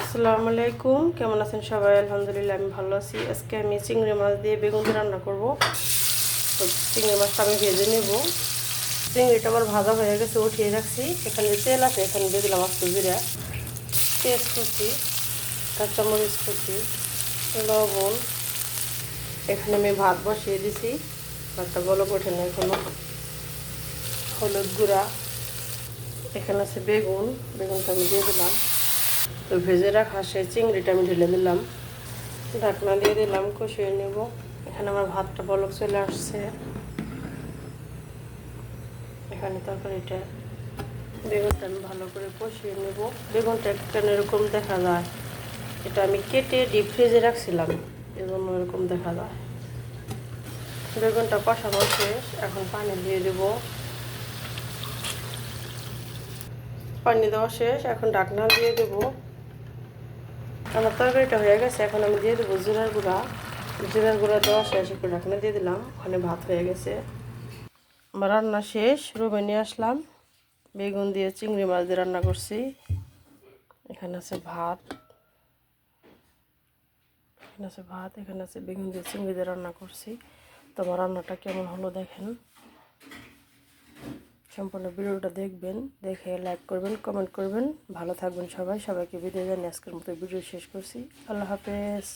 আসসালামু আলাইকুম, কেমন আছেন সবাই? আলহামদুলিল্লাহ আমি ভালো আছি। আজকে আমি চিংড়ি মাছ দিয়ে বেগুন দিয়ে রান্না করব। তো চিংড়ি মাছটা আমি ভেজে নেব। চিংড়িটা আমার ভাজা হয়ে গেছে, উঠিয়ে রাখছি। এখানে তেল আছে, এখানে দিয়ে দিলাম আস্ত জিরা, পেঁয়াজ কুচি, কাঁচামরিচ কুচি, লবণ। এখানে আমি ভাত বসিয়ে দিছি, ভাতটা বলক ওঠে না এখনো। হলুদ গুঁড়া, এখানে আছে বেগুন, বেগুনটা আমি দিয়ে দিলাম। তো ভেজে রাখা সেই চিংড়িটা আমি ঢেলে দিলাম, ঢাকনা দিয়ে দিলাম, কষিয়ে নেব। এখানে আমার ভাতটা বলক চলে আসছে। এখানে তরকারিটা বেগুনটা আমি ভালো করে কষিয়ে নেব। বেগুনটা কেন এরকম দেখা যায়, এটা আমি কেটে ডিপ ফ্রিজে রাখছিলাম, এজন্য এরকম দেখা যায়। বেগুনটা কষানো শেষ, এখন পানি দিয়ে দেব। পানি দেওয়া শেষ, এখন ঢাকনা দিয়ে দেব। আমার তরকারিটা হয়ে গেছে, এখন আমি দিয়ে দেবো জিরার গুঁড়া। জিরার গুঁড়া দেওয়া শেষ, একটু ঢাকনা দিয়ে দিলাম। ওখানে ভাত হয়ে গেছে, আমার রান্না শেষ। রুমে নিয়ে আসলাম, বেগুন দিয়ে চিংড়ি মাছ দিয়ে রান্না করছি। এখানে আছে ভাত, এখানে আছে বেগুন দিয়ে চিংড়ি দিয়ে রান্না করছি। তো আমার রান্নাটা কেমন হলো দেখেন। সম্পূর্ণ ভিডিওটা দেখবেন, দেখে লাইক করবেন, কমেন্ট করবেন। ভালো থাকবেন সবাই, সবাইকে বিদায় জানিয়ে আজকের মতো ভিডিও শেষ করছি। আল্লাহ হাফেজ।